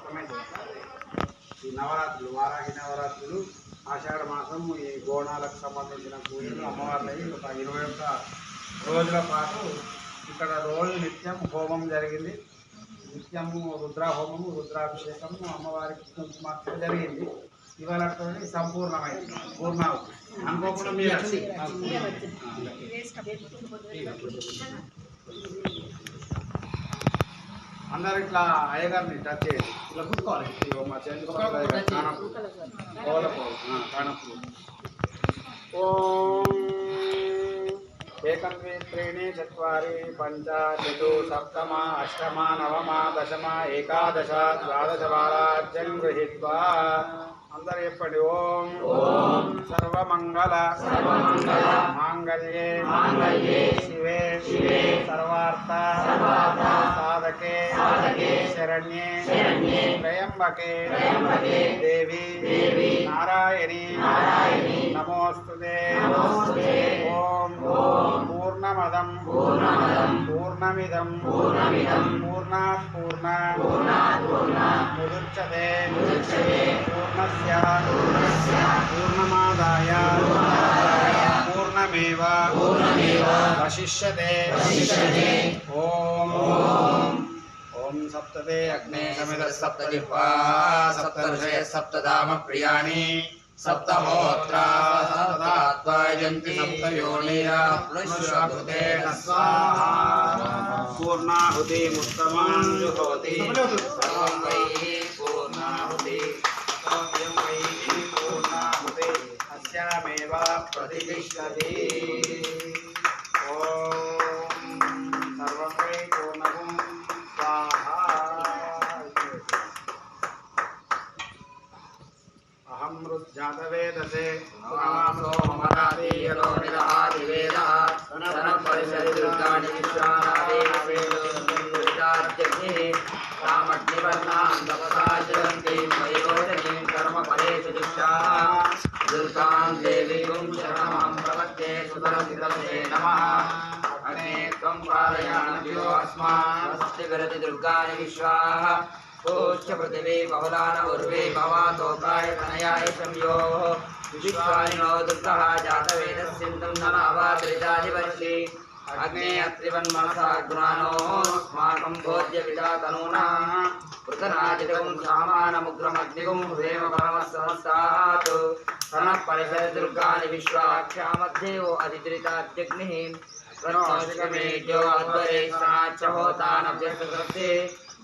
ఈ నవరాత్రులు వారాహి నవరాత్రులు ఆషాఢ మాసం ఈ బోనాలకు సంబంధించిన పూజలు అమ్మవార్లవి ఒక 21 రోజుల పాటు ఇక్కడ రోజు నిత్యం హోమం జరిగింది. నిత్యము రుద్రాహోమము రుద్రాభిషేకము అమ్మవారికి కుంకుమార్చన జరిగింది. ఇవాళ సంపూర్ణమైంది పూర్ణావతి అనుకోకుండా మీరు అందరు ఇట్లా అయ్యగారిని టచ్ చేయండి. ఇట్లా కూర్చోవాలి. మా కానప్పుడు ఓం ఏకం ద్వే త్రీణి చత్వారి పంచ చతు సప్తమ అష్టమ నవమ దశమ ఏకాదశ ద్వాదశ వారాజ్యం గృహీత్వా అందరు చెప్పండి. ఓం సర్వమంగళ మాంగళ్యే శివే సర్వార్థ సాధకే శరణ్యే త్రయంబకే దేవి నారాయణి నమోస్తుతే. ఓం పూర్ణమదం పూర్ణమిదం పూర్ణాత్ ముదుచ్యతే పూర్ణస్య పూర్ణమాదాయ పూర్ణమేవ వశిష్యతే. ఓం ఓం సప్తతే అగ్నే సమిత సప్తజిహ్వా సప్తర్షయ సప్తధామ ప్రియాణి సప్తహోత్రా సప్తాత్వయంతి సప్తయోనిర పురుషాకృతేన స్వాహా. పూర్ణాహుతిముత్తమాం జుహోతి సర్వం వై పూర్ణాహుతి సర్వం వై పూర్ణాహుతి అస్యామేవ ప్రతిష్ఠతి. ఓం సర్వం వై పూర్ణం స్వాహా. అహం రుజ్జాతవేదసే నామో మమతాదీయలో నిదహాది వేదః సనపరిషది దుర్గాణి విశ్వానాదేవేదార్జగ్ని రామగ్నివర్ణాం తపసాచరంతి మయోజనీం కర్మఫలేషు దుష్టాః దుర్గాం దేవీం శరణమహం ప్రపద్యే సుతరసితమే నమః. అగ్నే త్వం పారయాణభ్యో అస్మాన్ స్వస్తి విరతి దుర్గాణి విశ్వాః ఓష్య పృథివీ బహుళాన ఉర్వే భవాతోకాయ తనయాయ సంయోః విశ్వానినో దుర్గః జాతవేదస్సింధుం ననావాత్రిజాదివర్షి అగ్నే అత్రివన్మనసా గుణానోస్మాకం భోజ్య విదాతనూనా పృతనాజితం సామానముగ్రమగ్నిగుం హృదేవ పరమస్సహస్తాత్ తనః పరిషద్ దుర్గాని విశ్వాక్షామధ్యేవో అధిద్రితాద్యగ్నిః ప్రత్నోష్కమేజ్యో అద్వరే సనాచ్చ హోతానభ్యస్తే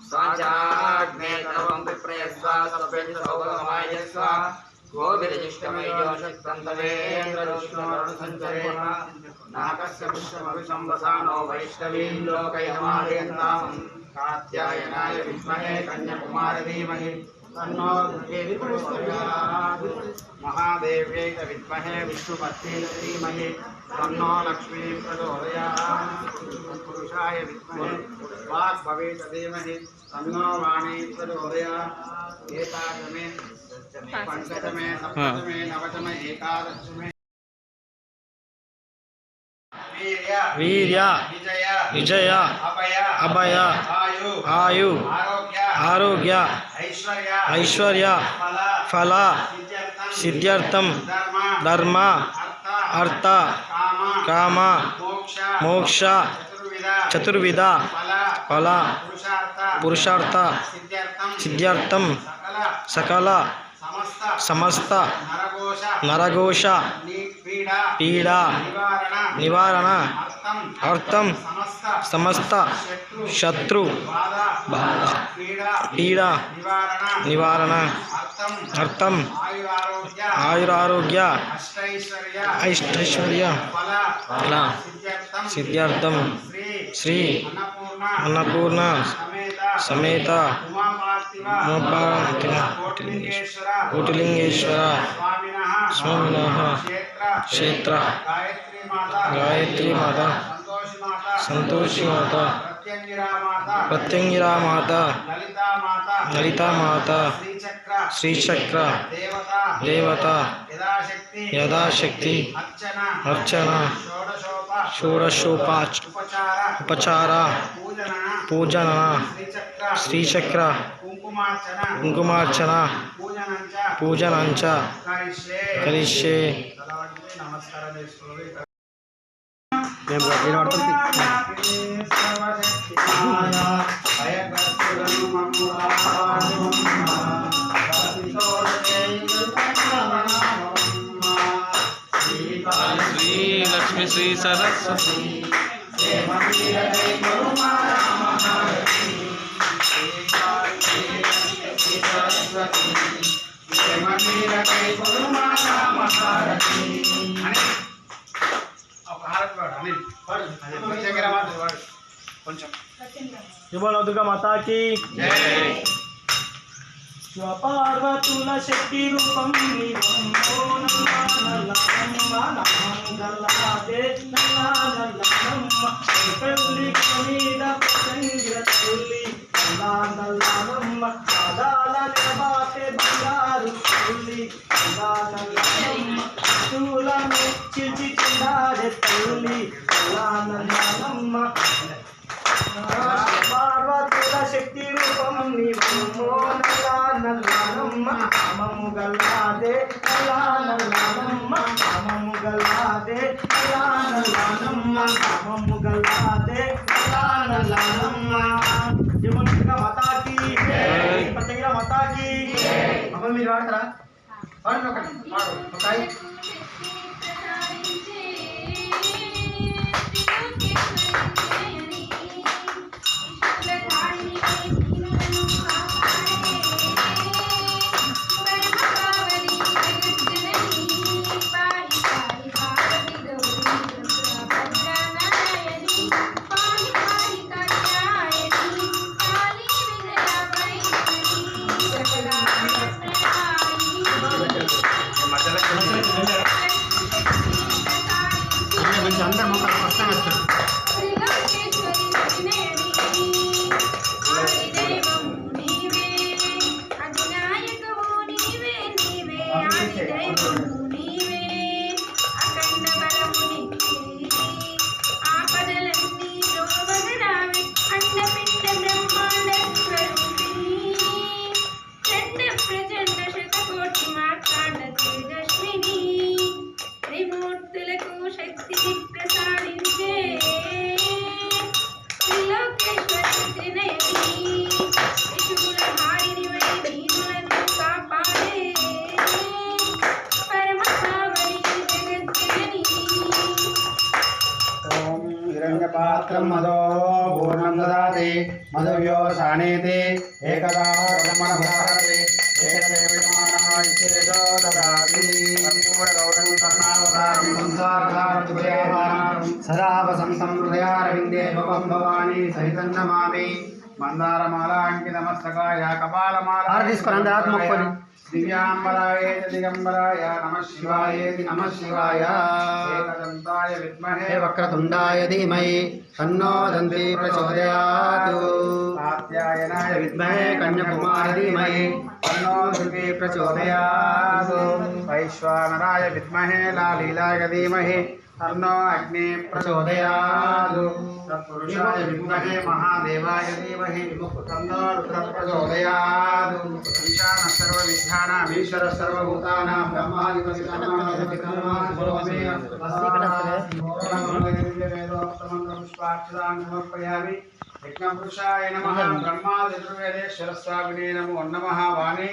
స్వాచాగ్నే తవం విప్రయస్వ సప్రేతి సౌభగమాయస్వ గోభిరజిష్టమేజో శక్తంతవేంద్రరుష్ణోరుణ సంచరేణ నాకస్య పుష్పమభిశంవసానో వైష్ణవీం లోకైనమాదయంతాం కాత్యాయనాయ విద్మహే కన్యాకుమారి ధీమహి తన్నో దేవి ప్రచోదయాత్. మహాదేవ్యై విద్మహే విష్ణుపత్న్యై ధీమహి తన్నో లక్ష్మీ ప్రచోదయాత్. పురుషాయ విద్మహే వాగ్భవేత ధీమహి తన్నో వాణీ ప్రచోదయాత్. ఏకాదశమే పంచదమే సప్తదమే నవదమే ఏకాదశమే వీర్య విజయ అభయ ఆయు ఆరోగ్య ఐశ్వర్య ఫల సిద్ధ్యర్థం ధర్మ అర్థ కామ మోక్ష చతుర్విధ ఫల పురుషార్థ సిద్ధ్యర్థం సకల సమస్త నరఘోష పీడా నివారణ అర్థం సమస్త శత్రు పీడా నివారణ అర్థం ఆయురారోగ్య ఐష్టైశ్వర్య ఫల సిద్ధ్యర్థం శ్రీ అన్నపూర్ణ సమేత కోటిలింగేశ్వర స్వామినః క్షేత్ర గాయత్రీ మాత సంతోషి మాత ప్రత్యంగిరా మాత లలితా మాత శ్రీచక్ర దేవత యథాశక్తి అర్చన షోడశోపచార పూజన శ్రీచక్ర కుంకుమార్చన పూజనంచ కరిష్యే. నమస్కారం చేసుకోవాలి. మేము శ్రీ లక్ష్మీ శ్రీ సరస్వతి దుర్గా మాతాకి స్వపార్వతుల శక్తి రూపం పార్వతుల శక్తి రూపం నీవమ్మో నల్లనమ్మ అమము గల్లాదే నల్లనమ్మ అమము గల్లాదే నల్లనమ్మ అమము గల్లాదే నల్లనమ్మ. జమునిక మాతాకి పతంగిర మాతాకి. అమ్మ మీరు వాడతారా? వాడండి ఒకటి ఒకసారి. అందరం ఒక కష్టం వస్తుంది. पात्रं मदो पूर्णं ददाति मदव्यो सानेति एकदा ब्रह्मणभारते एकदेवमानायिषेजो ददाति कर्पूरगौरं कर्णावतारं संसारधारं सदा वसन्तं हृदयारविन्दे भवं भवानी सहितं नमामि मंदारमालांकितमस्तकाय कपालमाला दिव्यांबराय दिगंबराय नमः शिवाय एकदंताय विद्महे वक्रतुंडाय धीमहि तन्नो दन्ती प्रचोदयात् कात्यायनाय विद्महे कन्याकुमारी धीमहि तन्नो दुर्गे प्रचोदयात् वैश्वानराय विद्महे लालीलाय धीमहि तन्नो अग्नि प्रचोदयात् तत्पुरुषाय विद्महे महादेवाय धीमहि तन्नो रुद्र प्रचोदयात् ईशानः सर्वविद्यानाम् ईश्वरः सर्वभूतानां ब्रह्मादिवेदोक्तमन्त्रपुष्पाक्षरान् समर्पयामि यज्ञपुरुषाय नमः ब्रह्मादिचतुर्वेदेश्वरस्वामिने नमो नमः वाणी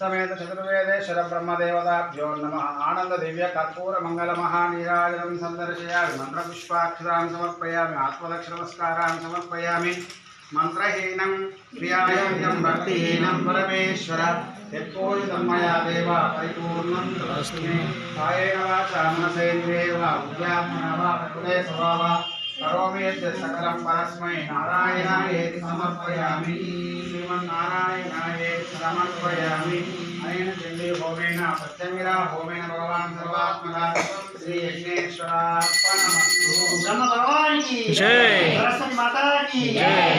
समेत चतुर्वेदेश्वर ब्रह्मदेवताभ्यो नमः आनंद दिव्य कर्पूर मंगल महानीराजनं संदर्शयामि मंत्रपुष्पाक्षरान् समर्पयामि आत्मदक्षनमस्कारान् समर्पयामि मंत्रहीनं क्रियायोग्यं भक्तिहीनं परमेश्वर यत्पूजितं मया देव परिपूर्णं तस्मै कायेन वाचा मनसेन्द्रियेण वा बुद्ध्यात्मना वा प्रकृते स्वभावा करोमि यत् सकलं परस्मै नारायणायेति समर्पयामि श्रीमन्नारायणायेति समर्पयामि अनेन चण्डी होमेन प्रत्यङ्गिरा होमेन भगवान् सर्वात्मना श्री यज्ञेश्वरार्पणमस्तु। ब्रह्म भगवान की जय, सरस्वती माता की जय।